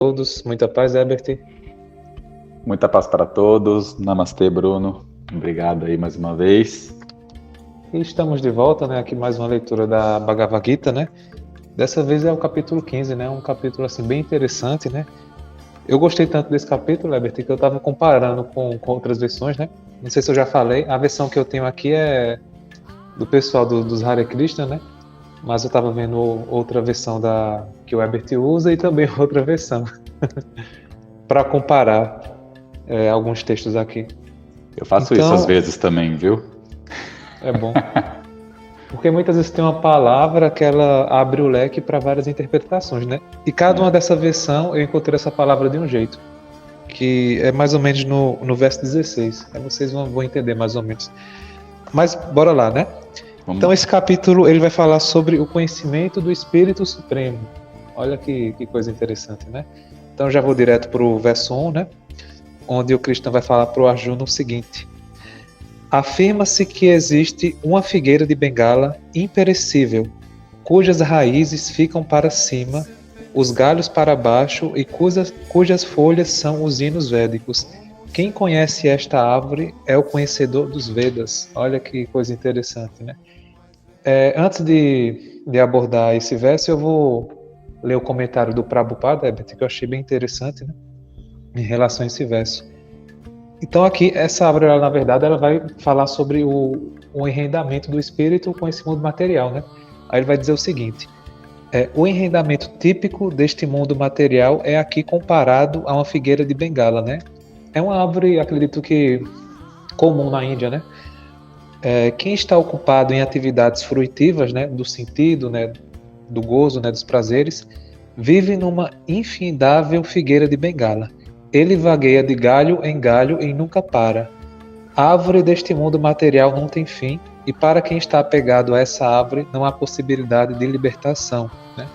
Todos, muita paz, Herbert. Muita paz para todos. Namastê, Bruno. Obrigado aí mais uma vez. E estamos de volta, né? Aqui mais uma leitura da Bhagavad Gita, né? Dessa vez é o capítulo 15, né? Um capítulo assim bem interessante, né? Eu gostei tanto desse capítulo, Herbert, que eu estava comparando com outras versões, né? Não sei se eu já falei, a versão que eu tenho aqui é do pessoal dos Hare Krishna, né? Mas eu estava vendo outra versão que o Herbert usa e também outra versão para comparar alguns textos aqui. Eu faço isso às vezes também, viu? É bom. Porque muitas vezes tem uma palavra que ela abre o leque para várias interpretações, né? E cada uma dessa versão eu encontrei essa palavra de um jeito, que é mais ou menos no verso 16. Aí vocês vão entender mais ou menos. Mas bora lá, né? Então esse capítulo ele vai falar sobre o conhecimento do Espírito Supremo. Olha que coisa interessante, né? Então já vou direto para o verso 1, né? Onde o Krishna vai falar para o Arjuna o seguinte: afirma-se que existe uma figueira de Bengala imperecível, cujas raízes ficam para cima, os galhos para baixo e cujas folhas são os hinos védicos. Quem conhece esta árvore é o conhecedor dos Vedas. Olha que coisa interessante, né? Antes de abordar esse verso, eu vou ler o comentário do Prabhupada, Herbert, que eu achei bem interessante, né, em relação a esse verso. Então aqui, essa árvore, na verdade, ela vai falar sobre o enraizamento do espírito com esse mundo material, né? Aí ele vai dizer o seguinte: o enraizamento típico deste mundo material é aqui comparado a uma figueira de Bengala, né? É uma árvore, acredito que comum na Índia, né? Quem está ocupado em atividades fruitivas, né, do sentido, né, do gozo, né, dos prazeres, vive numa infindável figueira de Bengala. Ele vagueia de galho em galho e nunca para. A árvore deste mundo material não tem fim, e para quem está apegado a essa árvore não há possibilidade de libertação, né?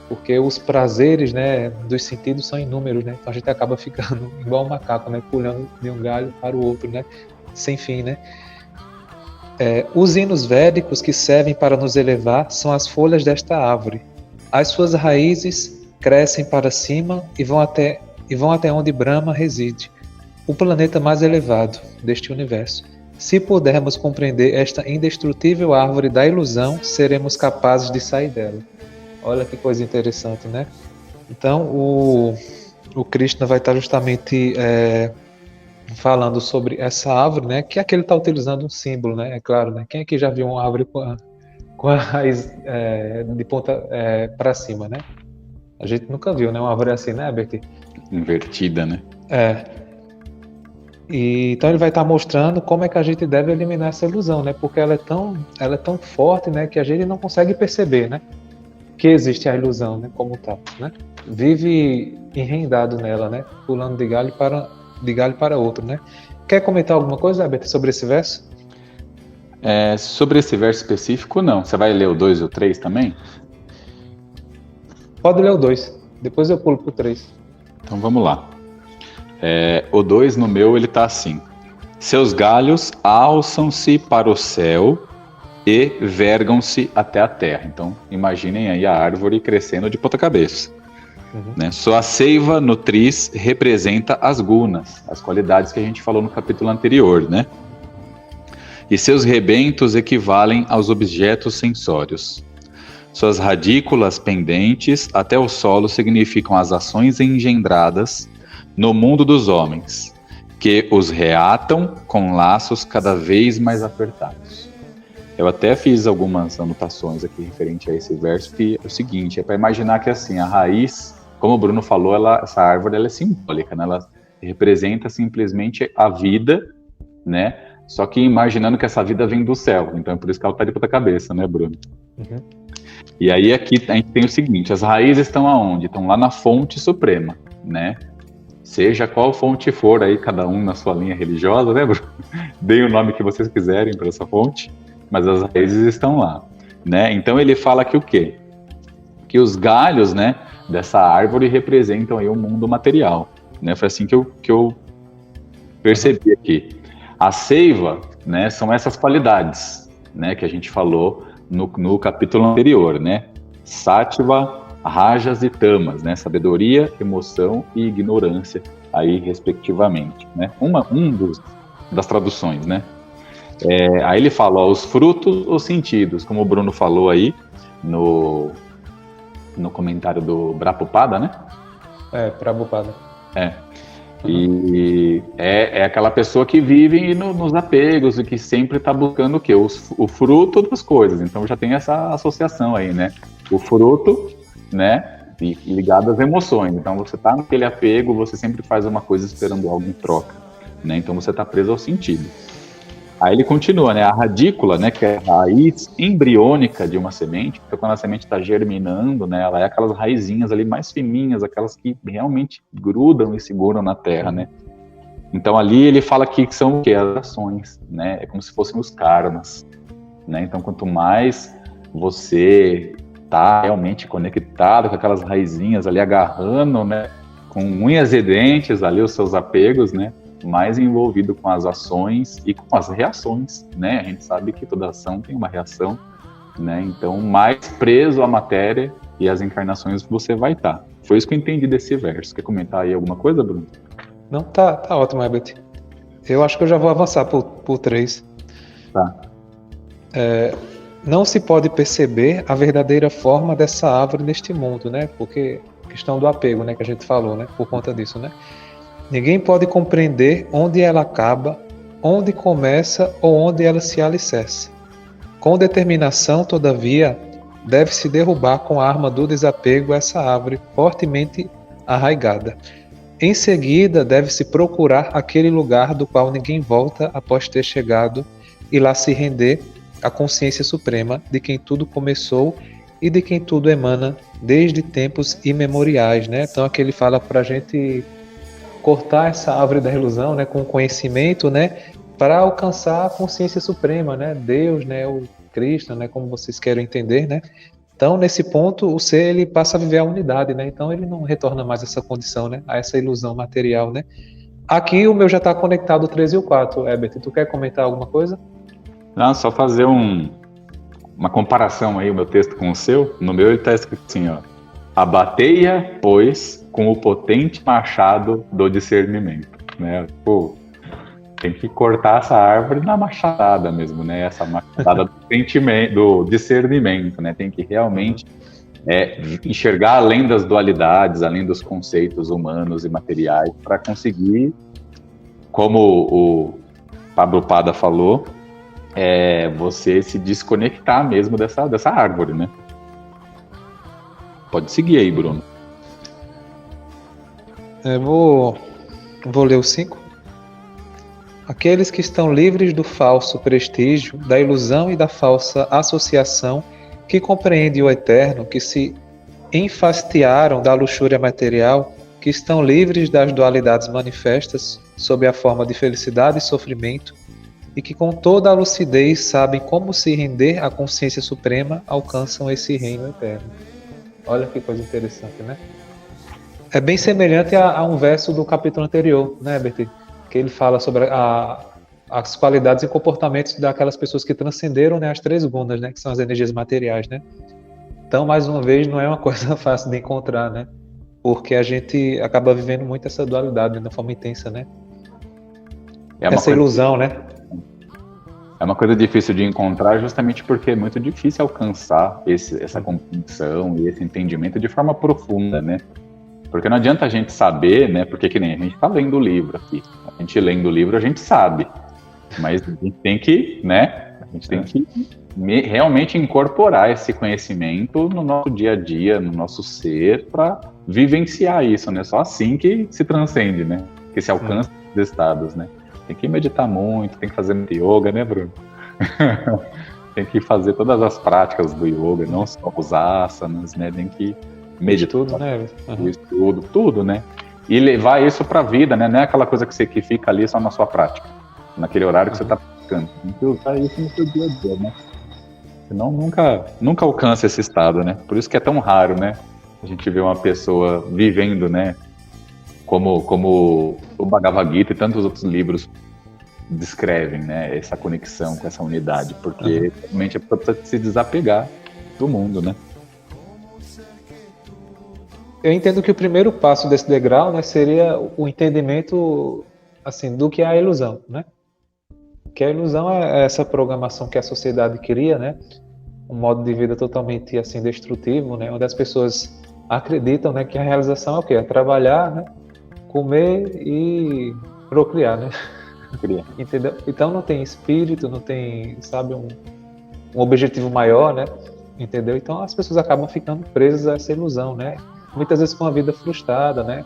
Porque os prazeres, né, dos sentidos são inúmeros, né? Então a gente acaba ficando igual um macaco, né, pulando de um galho para o outro, né, sem fim, né? Os hinos védicos que servem para nos elevar são as folhas desta árvore. As suas raízes crescem para cima e vão até onde Brahma reside, o planeta mais elevado deste universo. Se pudermos compreender esta indestrutível árvore da ilusão, seremos capazes de sair dela. Olha que coisa interessante, né? Então, o Krishna vai estar justamente falando sobre essa árvore, né? Que aqui ele está utilizando um símbolo, né? É claro, né? Quem aqui já viu uma árvore com a raiz de ponta para cima, né? A gente nunca viu, né? Uma árvore assim, né, Herbert? Invertida, né? Então ele vai estar mostrando como é que a gente deve eliminar essa ilusão, né? Porque ela é tão forte, né? Que a gente não consegue perceber, né? Que existe a ilusão, né? Como tal, né? Vive enrendado nela, né? Pulando de galho para outro, né? Quer comentar alguma coisa, Herbert, sobre esse verso? Sobre esse verso específico, não. Você vai ler o 2 e o 3 também? Pode ler o 2, depois eu pulo pro 3. Então vamos lá. O 2 no meu, ele tá assim: seus galhos alçam-se para o céu e vergam-se até a terra. Então imaginem aí a árvore crescendo de ponta cabeça. Né? Sua seiva nutriz representa as gunas, as qualidades que a gente falou no capítulo anterior, né? E seus rebentos equivalem aos objetos sensórios. Suas radículas pendentes até o solo significam as ações engendradas no mundo dos homens, que os reatam com laços cada vez mais apertados. Eu até fiz algumas anotações aqui referente a esse verso, que é o seguinte: é para imaginar que assim, a raiz, como o Bruno falou, essa árvore ela é simbólica, né? Ela representa simplesmente a vida, né? Só que imaginando que essa vida vem do céu, então é por isso que ela está de ponta cabeça, né, Bruno? E aí aqui a gente tem o seguinte: as raízes estão aonde? Estão lá na fonte suprema, né? Seja qual fonte for aí, cada um na sua linha religiosa, né, Bruno? Deem o nome que vocês quiserem para essa fonte, mas as raízes estão lá, né? Então ele fala que o quê? Que os galhos, né, dessa árvore representam aí o mundo material, né? Foi assim que eu percebi aqui. A seiva, né, são essas qualidades, né, que a gente falou no capítulo anterior, né? Sattva, rajas e tamas, né? Sabedoria, emoção e ignorância, aí respectivamente, né? Das traduções, né? Aí ele fala, ó, os frutos, os sentidos, como o Bruno falou aí no comentário do Prabhupada, né? Prabhupada. E é aquela pessoa que vive nos apegos e que sempre está buscando o quê? O fruto das coisas. Então já tem essa associação aí, né? O fruto, né? Ligado às emoções. Então você está naquele apego, você sempre faz uma coisa esperando algo em troca, né? Então você está preso ao sentido. Aí ele continua, né? A radícula, né? Que é a raiz embriônica de uma semente, então quando a semente está germinando, né? Ela é aquelas raizinhas ali mais fininhas, aquelas que realmente grudam e seguram na terra, né? Então ali ele fala que são o quê? As ações, né? É como se fossem os karmas, né? Então quanto mais você está realmente conectado com aquelas raizinhas ali agarrando, né? Com unhas e dentes ali os seus apegos, né? Mais envolvido com as ações e com as reações, né? A gente sabe que toda ação tem uma reação, né? Então, mais preso à matéria e às encarnações você vai estar. Foi isso que eu entendi desse verso. Quer comentar aí alguma coisa, Bruno? Não, tá ótimo, Herbert. Eu acho que eu já vou avançar por 3. Tá. Não se pode perceber a verdadeira forma dessa árvore neste mundo, né? Porque questão do apego, né? Que a gente falou, né? Por conta disso, né? Ninguém pode compreender onde ela acaba, onde começa ou onde ela se alicerça. Com determinação, todavia, deve-se derrubar com a arma do desapego essa árvore fortemente arraigada. Em seguida, deve-se procurar aquele lugar do qual ninguém volta após ter chegado e lá se render à consciência suprema de quem tudo começou e de quem tudo emana desde tempos imemoriais, né? Então aqui ele fala para a gente cortar essa árvore da ilusão, né, com conhecimento, né, para alcançar a consciência suprema, né, Deus, né, o Cristo, né, como vocês querem entender, né. Então, nesse ponto, o ser ele passa a viver a unidade, né. Então, ele não retorna mais a essa condição, né, a essa ilusão material, né. Aqui o meu já está conectado o 3 e o 4, Herbert. Tu quer comentar alguma coisa? Não, só fazer uma comparação aí, o meu texto com o seu. No meu ele está escrito assim, ó. Abatei-a, pois, com o potente machado do discernimento, né? Pô, tem que cortar essa árvore na machadada mesmo, né? Essa machadada do discernimento, né? Tem que realmente enxergar além das dualidades, além dos conceitos humanos e materiais, para conseguir, como o Prabhupada falou, você se desconectar mesmo dessa árvore, né? Pode seguir aí, Bruno. Vou ler o 5. Aqueles que estão livres do falso prestígio, da ilusão e da falsa associação, que compreendem o eterno, que se enfastiaram da luxúria material, que estão livres das dualidades manifestas sob a forma de felicidade e sofrimento, e que com toda a lucidez sabem como se render à consciência suprema, alcançam esse reino eterno. Olha que coisa interessante, né? É bem semelhante a um verso do capítulo anterior, né, Herbert? Que ele fala sobre as qualidades e comportamentos daquelas pessoas que transcenderam, né, as 3 gunas, né, que são as energias materiais, né? Então, mais uma vez, não é uma coisa fácil de encontrar, né? Porque a gente acaba vivendo muito essa dualidade, né, de uma forma intensa, né? Essa ilusão, né? É uma coisa difícil de encontrar justamente porque é muito difícil alcançar essa compreensão e esse entendimento de forma profunda, né? Porque não adianta a gente saber, né? Porque que nem a gente está lendo o livro aqui. A gente lendo o livro, a gente sabe. Mas a gente tem que, né? A gente tem que realmente incorporar esse conhecimento no nosso dia a dia, no nosso ser, para vivenciar isso, né? Só assim que se transcende, né? Que se alcança os estados, né? Tem que meditar muito, tem que fazer muito yoga, né, Bruno? Tem que fazer todas as práticas do yoga, não só os asanas, né? Tem que meditar tudo, né? Tudo, né? E levar isso para a vida, né? Não é aquela coisa que fica ali só na sua prática, naquele horário que você está praticando. Tem que usar isso no seu dia a dia, né? Senão nunca alcança esse estado, né? Por isso que é tão raro, né? A gente vê uma pessoa vivendo, né? Como o Bhagavad Gita e tantos outros livros descrevem, né? Essa conexão com essa unidade, porque realmente a pessoa precisa se desapegar do mundo, né? Eu entendo que o primeiro passo desse degrau, né, seria o entendimento assim do que é a ilusão, né? Que a ilusão é essa programação que a sociedade cria, né? Um modo de vida totalmente assim destrutivo, né? Onde as pessoas acreditam, né, que a realização é o quê? É trabalhar, né? Comer e procriar, né? Entendeu? Então não tem espírito, não tem, sabe, um objetivo maior, né? Entendeu? Então as pessoas acabam ficando presas a essa ilusão, né? Muitas vezes com a vida frustrada, né?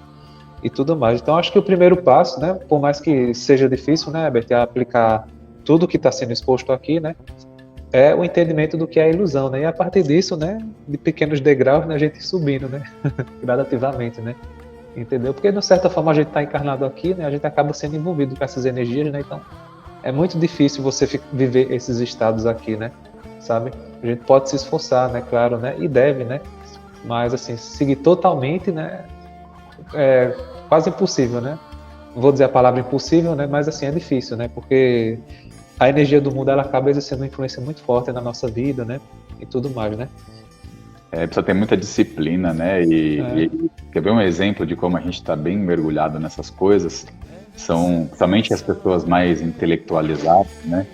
E tudo mais. Então acho que o primeiro passo, né? Por mais que seja difícil, né, Herbert, aplicar tudo que está sendo exposto aqui, né? É o entendimento do que é a ilusão, né? E a partir disso, né? De pequenos degraus, né, a gente ir subindo, né? Gradativamente, né? Entendeu? Porque de certa forma a gente está encarnado aqui, né? A gente acaba sendo envolvido com essas energias, né? Então é muito difícil você viver esses estados aqui, né? Sabe? A gente pode se esforçar, né? Claro, né? E deve, né? Mas assim, seguir totalmente, né? É quase impossível, né? Não vou dizer a palavra impossível, né? Mas assim, é difícil, né? Porque a energia do mundo, ela acaba exercendo uma influência muito forte na nossa vida, né? E tudo mais, né? Precisa ter muita disciplina, né? E quer ver um exemplo de como a gente está bem mergulhado nessas coisas? São somente as pessoas mais intelectualizadas, né?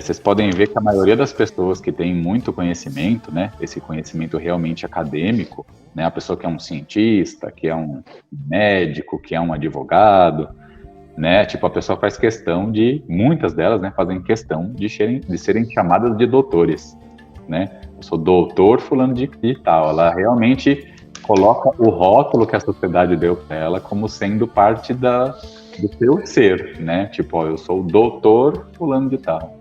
Vocês podem ver que a maioria das pessoas que tem muito conhecimento, né? Esse conhecimento realmente acadêmico, né? A pessoa que é um cientista, que é um médico, que é um advogado, né? Tipo, a pessoa faz questão de, muitas delas, né? Fazem questão de serem chamadas de doutores, né? Eu sou doutor fulano de tal. Ela realmente coloca o rótulo que a sociedade deu para ela como sendo parte do seu ser, né? Tipo, ó, eu sou o doutor fulano de tal,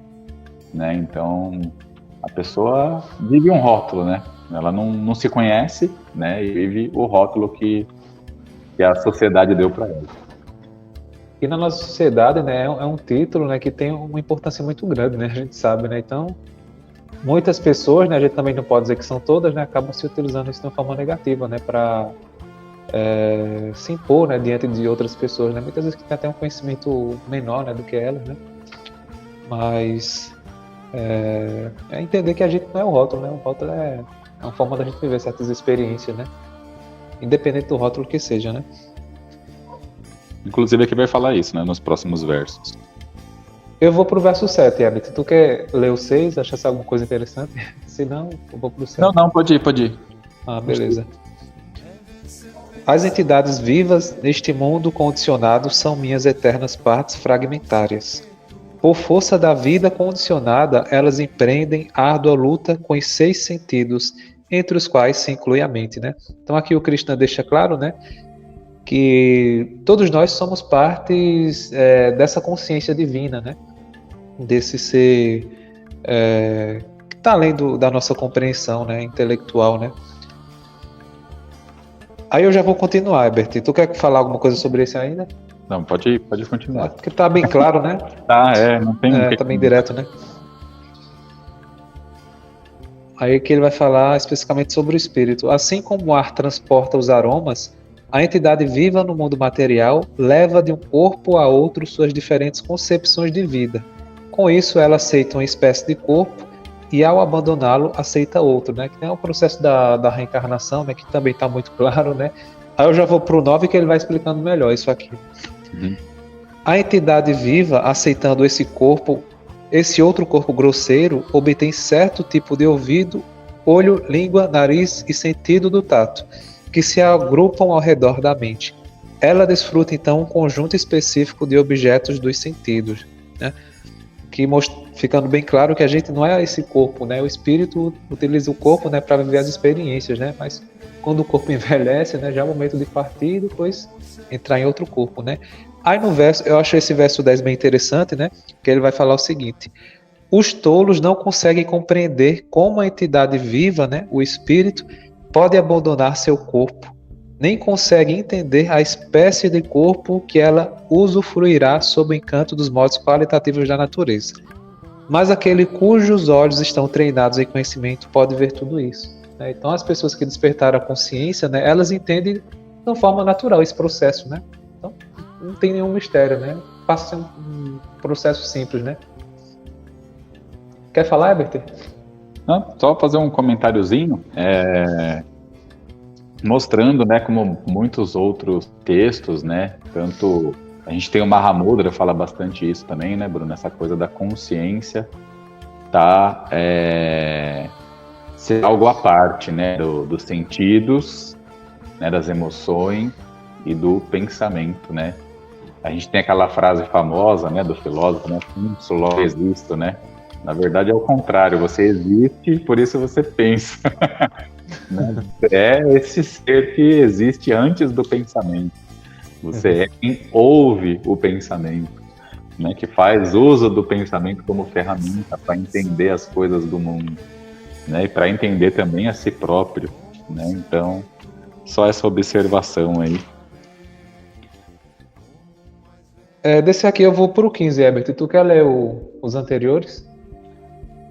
né? Então, a pessoa vive um rótulo, né? Ela não se conhece, né? E vive o rótulo que a sociedade deu para ela. E na nossa sociedade, né, é um título, né, que tem uma importância muito grande, né? A gente sabe, né? Então, muitas pessoas, né, a gente também não pode dizer que são todas, né, acabam se utilizando isso de uma forma negativa, né, para se impor, né, diante de outras pessoas, né, muitas vezes que tem até um conhecimento menor, né, do que elas, né, mas é entender que a gente não é o rótulo, né, o rótulo é uma forma da gente viver certas experiências, né, independente do rótulo que seja, né. Inclusive aqui vai falar isso, né, nos próximos versos. Eu vou pro verso 7, Herbert. Tu quer ler o 6? Achasse alguma coisa interessante? Se não, eu vou pro 7. Não, pode ir. Ah, beleza. As entidades vivas neste mundo condicionado são minhas eternas partes fragmentárias. Por força da vida condicionada, elas empreendem árdua luta com os 6 sentidos, entre os quais se inclui a mente, né? Então aqui o Krishna deixa claro, né, que todos nós somos partes dessa consciência divina, né? Desse ser que está além da nossa compreensão, né, intelectual, né? Aí eu já vou continuar, Herbert. Tu quer falar alguma coisa sobre isso ainda? Não, pode continuar. Porque tá bem claro, né? Não tem... Tá bem direto, né? Aí que ele vai falar especificamente sobre o espírito. Assim como o ar transporta os aromas, a entidade viva no mundo material leva de um corpo a outro suas diferentes concepções de vida. Com isso, ela aceita uma espécie de corpo e, ao abandoná-lo, aceita outro, né? Que é o processo da reencarnação, né? Que também está muito claro, né? Aí eu já vou para o 9 que ele vai explicando melhor isso aqui. Uhum. A entidade viva, aceitando esse corpo, esse outro corpo grosseiro, obtém certo tipo de ouvido, olho, língua, nariz e sentido do tato, que se agrupam ao redor da mente. Ela desfruta então um conjunto específico de objetos dos sentidos, né? Que ficando bem claro que a gente não é esse corpo, né? O espírito utiliza o corpo, né, para viver as experiências, né? Mas quando o corpo envelhece, né, já é o momento de partir e depois entrar em outro corpo, né? Aí no verso, eu acho esse verso 10 bem interessante, né? Que ele vai falar o seguinte: os tolos não conseguem compreender como a entidade viva, né, o espírito, pode abandonar seu corpo, nem conseguem entender a espécie de corpo que ela usufruirá sob o encanto dos modos qualitativos da natureza. Mas aquele cujos olhos estão treinados em conhecimento pode ver tudo isso, né? Então as pessoas que despertaram a consciência, né, elas entendem de uma forma natural esse processo, né? Então não tem nenhum mistério, né? Passa a ser um processo simples, né? Quer falar, Herbert? Não, só fazer um comentáriozinho. mostrando, né, como muitos outros textos, né, tanto a gente tem o Mahamudra, fala bastante isso também, né, Bruno, essa coisa da consciência tá ser algo à parte, né, dos sentidos, né, das emoções e do pensamento, né. A gente tem aquela frase famosa, né, do filósofo, né, só existo, né. Na verdade é o contrário, você existe, por isso você pensa. Né? É esse ser que existe antes do pensamento. Você é quem ouve o pensamento, né? Que faz uso do pensamento como ferramenta para entender as coisas do mundo, né? E para entender também a si próprio, né? Então, só essa observação aí. Desse aqui eu vou pro 15, Herbert. Tu quer ler os anteriores?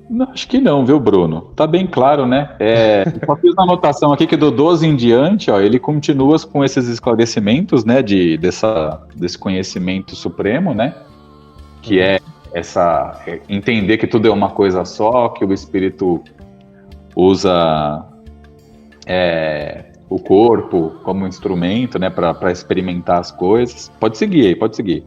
Não, acho que não, viu, Bruno? Tá bem claro, né? Eu só fiz uma anotação aqui que do 12 em diante, ó, ele continua com esses esclarecimentos, né, desse conhecimento supremo, né? Que é entender que tudo é uma coisa só, que o espírito usa o corpo como instrumento, né, para experimentar as coisas. Pode seguir aí, pode seguir.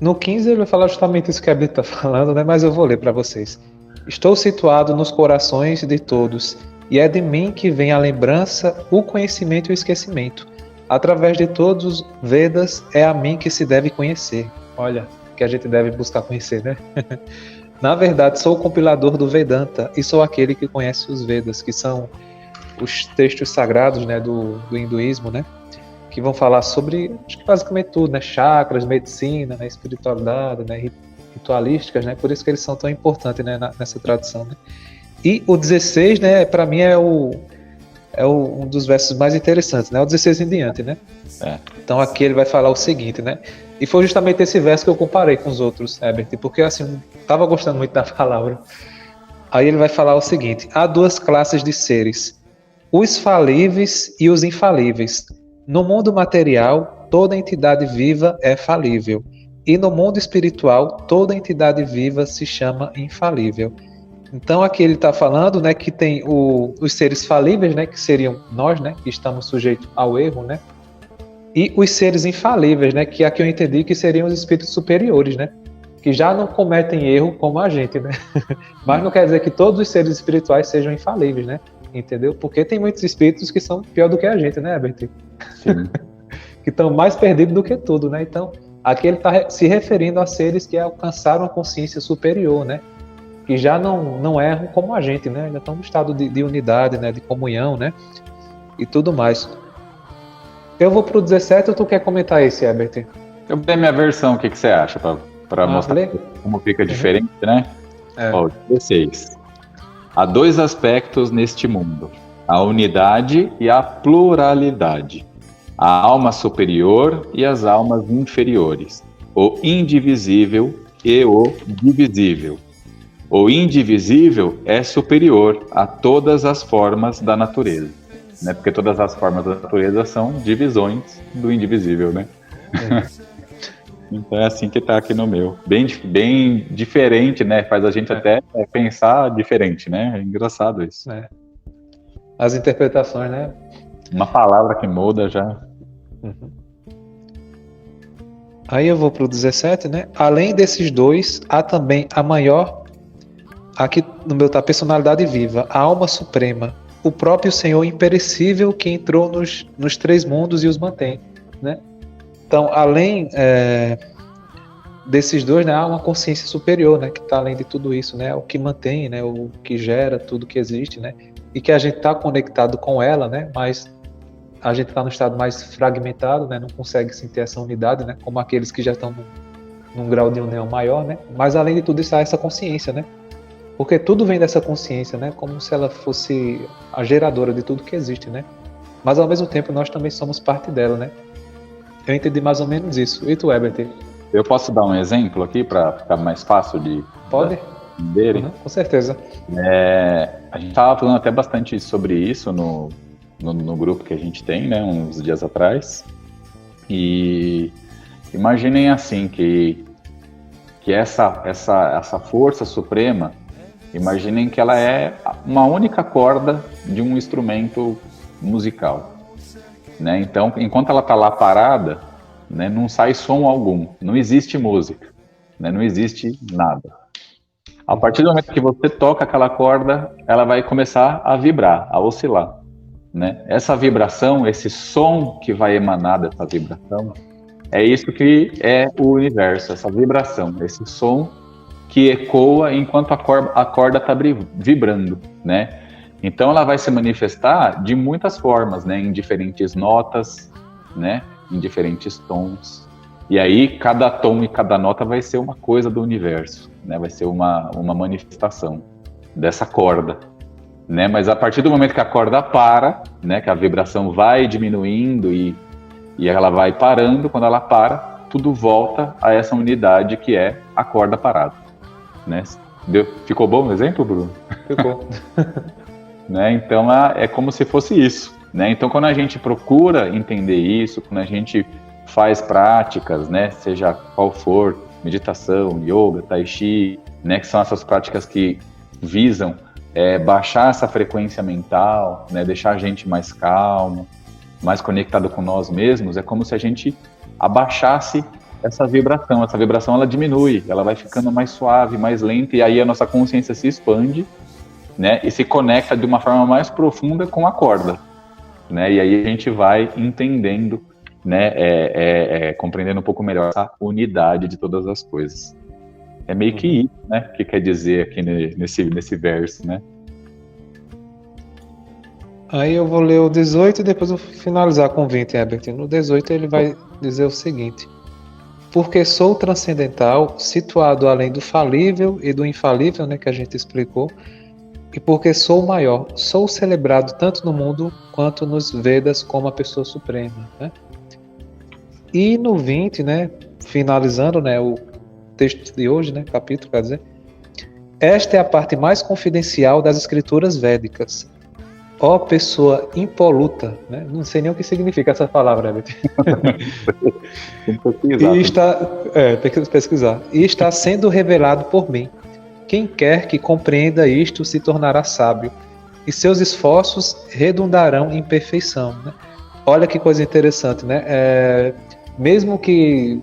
No 15 ele vai falar justamente isso que a Bíblia está falando, né? Mas eu vou ler para vocês. Estou situado nos corações de todos, e é de mim que vem a lembrança, o conhecimento e o esquecimento. Através de todos os Vedas, é a mim que se deve conhecer. Olha, que a gente deve buscar conhecer, né? Na verdade, sou o compilador do Vedanta, e sou aquele que conhece os Vedas, que são os textos sagrados, né, do hinduísmo, né? Que vão falar sobre, acho que basicamente tudo, né? Chakras, medicina, né? Espiritualidade, né? Ritualísticas, né? Por isso que eles são tão importantes, né? Nessa tradição, né? E o 16, né? Para mim é um dos versos mais interessantes, né? O 16 em diante, né? Então aqui ele vai falar o seguinte, né? E foi justamente esse verso que eu comparei com os outros, Herbert, porque assim, estava gostando muito da palavra. Aí ele vai falar o seguinte: há duas classes de seres, os falíveis e os infalíveis. No mundo material, toda entidade viva é falível, e no mundo espiritual, toda entidade viva se chama infalível. Então aqui ele está falando, né, que tem os seres falíveis, né, que seriam nós, né, que estamos sujeitos ao erro, né, e os seres infalíveis, né, que aqui eu entendi que seriam os espíritos superiores, né, que já não cometem erro como a gente, né, mas não quer dizer que todos os seres espirituais sejam infalíveis, né, entendeu? Porque tem muitos espíritos que são pior do que a gente, né, Herbert? Sim. Que estão mais perdidos do que tudo, né? Então, aqui ele está se referindo a seres que alcançaram a consciência superior, né? Que já não erram como a gente, né? Ainda estão no estado de unidade, né? De comunhão, né? E tudo mais. Eu vou pro 17, ou tu quer comentar esse, Herbert? Eu dei minha versão, o que você acha? Para mostrar como fica diferente, né? Ó, 16. Há dois aspectos neste mundo: a unidade e a pluralidade. A alma superior e as almas inferiores. O indivisível e o divisível. O indivisível é superior a todas as formas da natureza, né? Porque todas as formas da natureza são divisões do indivisível, né? Então é assim que está aqui no meu. Bem diferente, né? Faz a gente até pensar diferente, né? É engraçado isso. As interpretações, né? Uma palavra que muda já. Uhum. Aí eu vou para o 17, né? Além desses dois, há também a maior, aqui no meu tá, personalidade viva, a alma suprema, o próprio Senhor imperecível que entrou nos três mundos e os mantém, né? Então, além desses dois, né, há uma consciência superior, né, que está além de tudo isso, né, o que mantém, né, o que gera tudo que existe, né, e que a gente está conectado com ela, né, mas a gente está no estado mais fragmentado, né, não consegue sentir essa unidade, né, como aqueles que já estão num grau de união maior, né, mas além de tudo isso há essa consciência, né, porque tudo vem dessa consciência, né, como se ela fosse a geradora de tudo que existe, né, mas ao mesmo tempo nós também somos parte dela, né. Eu entendi mais ou menos isso. E tu, Herbert? Eu posso dar um exemplo aqui para ficar mais fácil de entenderem? Com certeza. A gente estava falando até bastante sobre isso no grupo que a gente tem, né, uns dias atrás. E imaginem assim que essa força suprema, Imaginem que ela é uma única corda de um instrumento musical, né? Então, enquanto ela está lá parada, né, não sai som algum, não existe música, né, não existe nada. A partir do momento que você toca aquela corda, ela vai começar a vibrar, a oscilar, né? Essa vibração, esse som que vai emanar dessa vibração, é isso que é o universo, essa vibração, esse som que ecoa enquanto a corda está vibrando, né? Então ela vai se manifestar de muitas formas, né? Em diferentes notas, né? Em diferentes tons. E aí cada tom e cada nota vai ser uma coisa do universo, né? Vai ser uma manifestação dessa corda, né? Mas a partir do momento que a corda para, né? Que a vibração vai diminuindo e ela vai parando, quando ela para, tudo volta a essa unidade que é a corda parada, né? Ficou bom o exemplo, Bruno? Ficou. Né? Então é como se fosse isso, né? Então quando a gente procura entender isso, quando a gente faz práticas, né? Seja qual for, meditação, yoga, tai chi, né? Que são essas práticas que visam baixar essa frequência mental, né? Deixar a gente mais calmo, mais conectado com nós mesmos, é como se a gente abaixasse essa vibração ela diminui, ela vai ficando mais suave, mais lenta, e aí a nossa consciência se expande, né, e se conecta de uma forma mais profunda com a corda, né, e aí a gente vai entendendo, né, compreendendo um pouco melhor a unidade de todas as coisas. É meio que isso, né, que quer dizer aqui nesse verso, né. Aí eu vou ler o 18 e depois eu vou finalizar com o 20, Herbert. No 18 ele vai dizer o seguinte: porque sou transcendental, situado além do falível e do infalível, né, que a gente explicou, e porque sou maior, sou celebrado tanto no mundo quanto nos Vedas como a pessoa suprema, né? E no 20, né, finalizando, né, o texto de hoje, né, capítulo, quer dizer, esta é a parte mais confidencial das escrituras védicas. Ó pessoa impoluta, né? Não sei nem o que significa essa palavra, Herbert. Tem que pesquisar. E está sendo revelado por mim. Quem quer que compreenda isto se tornará sábio, e seus esforços redundarão em perfeição, né? Olha que coisa interessante, né? Mesmo que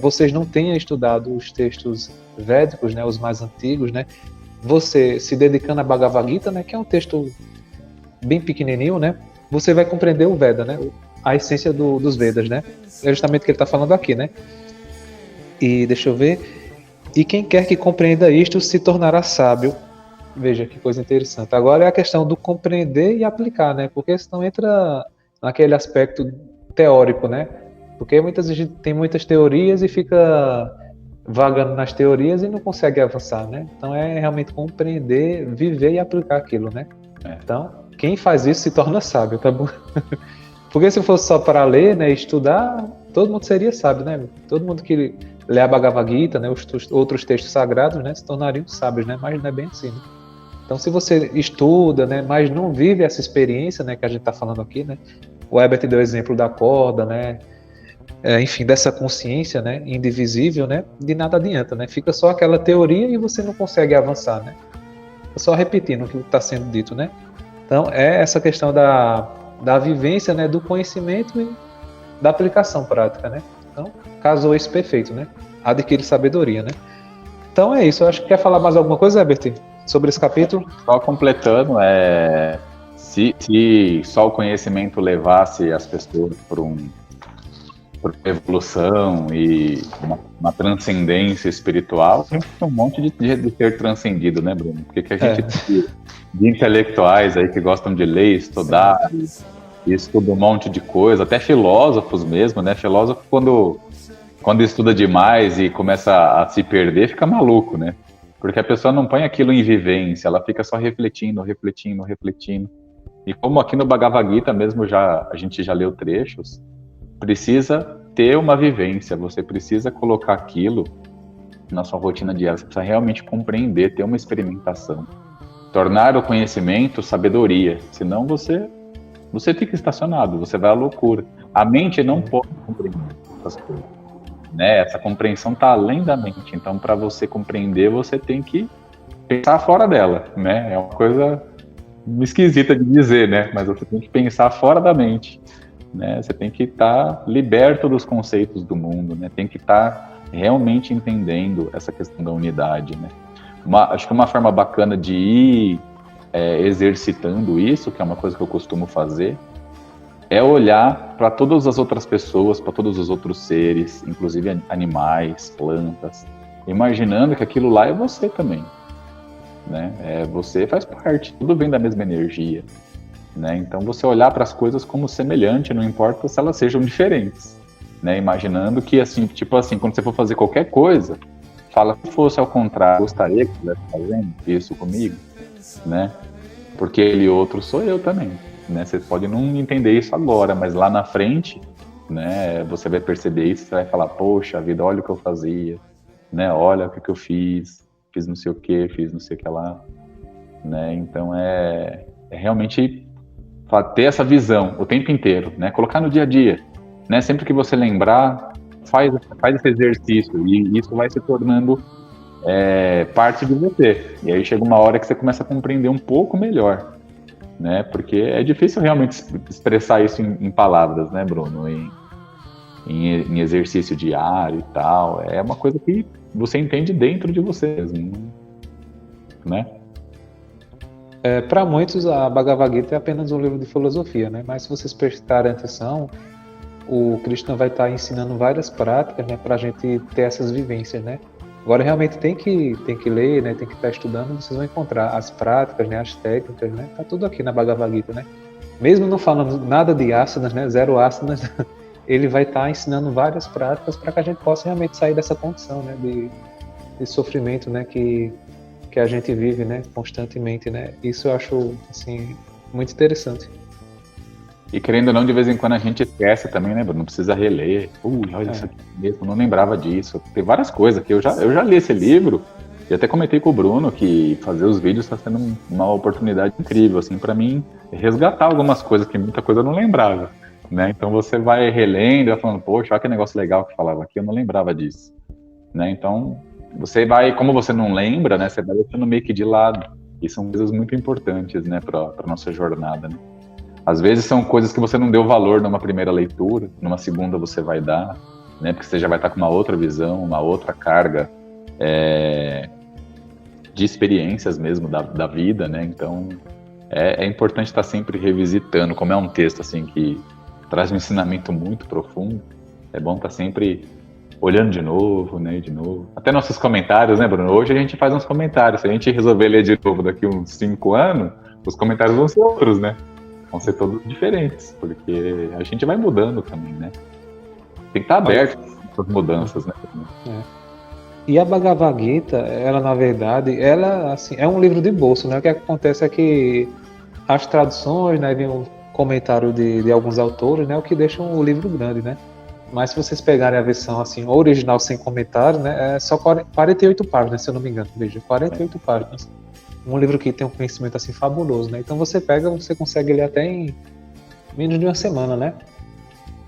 vocês não tenham estudado os textos védicos, né, os mais antigos, né? Você se dedicando à Bhagavad Gita, né, que é um texto bem pequenininho, né, você vai compreender o Veda, né, a essência dos Vedas, né, é justamente o que ele está falando aqui, né. E deixa eu ver, e quem quer que compreenda isto se tornará sábio. Veja que coisa interessante. Agora é a questão do compreender e aplicar, né, porque senão entra naquele aspecto teórico, né, porque muitas vezes tem muitas teorias e fica vagando nas teorias e não consegue avançar, né? Então é realmente compreender, viver e aplicar aquilo, né? Então, quem faz isso se torna sábio, tá bom? Porque se fosse só para ler, né, estudar, todo mundo seria sábio, né? Todo mundo que lê a Bhagavad Gita, né, os outros textos sagrados, né, se tornariam sábios, né? Mas não é bem assim, né? Então, se você estuda, né, mas não vive essa experiência, né, que a gente está falando aqui, né? O Herbert deu o exemplo da corda, né? Enfim, dessa consciência, né, indivisível, né, de nada adianta, né, fica só aquela teoria e você não consegue avançar, né, só repetindo o que está sendo dito, né. Então é essa questão da vivência, né, do conhecimento e da aplicação prática, né. Então casou esse perfeito, né, adquire sabedoria, né. Então é isso. Eu acho que quer falar mais alguma coisa, Herbert, sobre esse capítulo? Só completando, se só o conhecimento levasse as pessoas para uma evolução e uma transcendência espiritual, tem um monte de ser transcendido, né, Bruno? Porque que a gente tem de intelectuais aí que gostam de ler, estudar, e estuda um monte de coisa, até filósofos mesmo, né? Filósofo, quando estuda demais e começa a se perder, fica maluco, né? Porque a pessoa não põe aquilo em vivência, ela fica só refletindo. E como aqui no Bhagavad Gita mesmo a gente já leu trechos, precisa ter uma vivência, você precisa colocar aquilo na sua rotina diária, você precisa realmente compreender, ter uma experimentação, tornar o conhecimento sabedoria, senão você fica estacionado, você vai à loucura. A mente não pode compreender essas coisas, né? Essa compreensão está além da mente, então para você compreender, você tem que pensar fora dela, né? É uma coisa esquisita de dizer, né? Mas você tem que pensar fora da mente, né? Você tem que estar liberto dos conceitos do mundo, né? Tem que estar realmente entendendo essa questão da unidade, né? Acho que uma forma bacana de ir exercitando isso, que é uma coisa que eu costumo fazer, é olhar para todas as outras pessoas, para todos os outros seres, inclusive animais, plantas, imaginando que aquilo lá é você também, né? Você faz parte, tudo vem da mesma energia, né? Então você olhar para as coisas como semelhante, não importa se elas sejam diferentes, né? Imaginando que assim, tipo assim, quando você for fazer qualquer coisa, fala se fosse ao contrário, gostaria que você estivesse fazendo isso comigo, né? Porque ele outro sou eu também, né? Você pode não entender isso agora, mas lá na frente, né? Você vai perceber isso, você vai falar, poxa vida, olha o que eu fazia, né? Olha o que eu fiz não sei o que, fiz não sei o que lá, né? Então é realmente ter essa visão o tempo inteiro, né? Colocar no dia a dia, né? Sempre que você lembrar, faz esse exercício e isso vai se tornando parte de você. E aí chega uma hora que você começa a compreender um pouco melhor, né? Porque é difícil realmente expressar isso em palavras, né, Bruno? Em exercício diário e tal. É uma coisa que você entende dentro de você mesmo, né? Para muitos, a Bhagavad Gita é apenas um livro de filosofia, né? Mas se vocês prestarem atenção, o Krishna vai estar ensinando várias práticas, né, para a gente ter essas vivências, né? Agora realmente tem que ler, né? Tem que estar estudando, vocês vão encontrar as práticas, né? As técnicas, né? Tá tudo aqui na Bhagavad Gita, né? Mesmo não falando nada de asanas, né? Zero asanas, ele vai estar ensinando várias práticas para que a gente possa realmente sair dessa condição, né? De sofrimento, né? Que a gente vive, né? Constantemente, né? Isso eu acho, assim, muito interessante. E querendo ou não, de vez em quando a gente esquece também, né, Bruno? Não precisa reler. Olha isso aqui mesmo, não lembrava disso. Tem várias coisas que eu já li esse livro e até comentei com o Bruno que fazer os vídeos está sendo uma oportunidade incrível, assim, para mim resgatar algumas coisas que muita coisa eu não lembrava, né? Então você vai relendo e vai falando, poxa, olha que negócio legal que falava aqui, eu não lembrava disso, né? Então você vai, como você não lembra, né? Você vai deixando meio que de lado. E são coisas muito importantes, né, para nossa jornada, né? Às vezes são coisas que você não deu valor numa primeira leitura, numa segunda você vai dar, né? Porque você já vai estar com uma outra visão, uma outra carga de experiências mesmo da vida, né? Então é importante estar sempre revisitando, como é um texto assim que traz um ensinamento muito profundo, é bom estar sempre olhando de novo, né? De novo. Até nossos comentários, né, Bruno? Hoje a gente faz uns comentários. Se a gente resolver ler de novo daqui uns 5 anos, os comentários vão ser outros, né? Vão ser todos diferentes, porque a gente vai mudando também, né? Tem que estar aberto às mudanças, né? E a Bhagavad Gita, ela na verdade, ela assim, é um livro de bolso, né? O que acontece é que as traduções, né, vem um comentário de alguns autores, né, o que deixa o livro grande, né? Mas se vocês pegarem a versão assim, original sem comentário, né, é só 48 páginas, se eu não me engano, veja, 48 páginas. Um livro que tem um conhecimento assim fabuloso, né? Então você consegue ler até em menos de uma semana, né?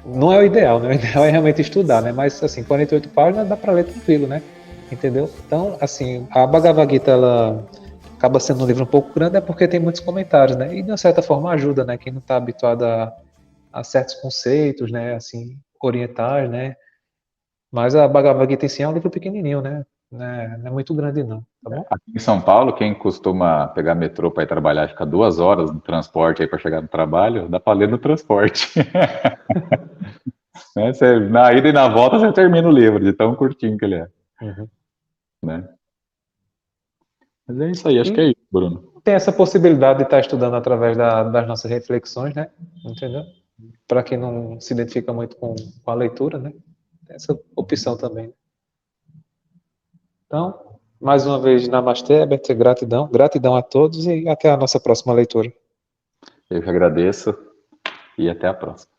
Não é o ideal, né? O ideal é realmente estudar, né? Mas assim, 48 páginas dá para ler tranquilo, né? Entendeu? Então, assim, a Bhagavad Gita, ela acaba sendo um livro um pouco grande, é porque tem muitos comentários, né? E de uma certa forma ajuda, né? Quem não está habituado a certos conceitos, né? Assim, orientais, né? Mas a Bhagavad Gita em si é um livro pequenininho, né? Não é muito grande não, tá bom? Aqui em São Paulo, quem costuma pegar metrô para ir trabalhar, fica 2 horas no transporte aí para chegar no trabalho, dá para ler no transporte. Né? Na ida e na volta você termina o livro, de tão curtinho que ele é. Uhum. Né? Mas é isso aí, acho que é isso, Bruno. Tem essa possibilidade de estar estudando através das nossas reflexões, né? Entendeu? Para quem não se identifica muito com a leitura, né? Tem essa opção também. Então, mais uma vez, Namastê, Bete, gratidão. Gratidão a todos e até a nossa próxima leitura. Eu que agradeço e até a próxima.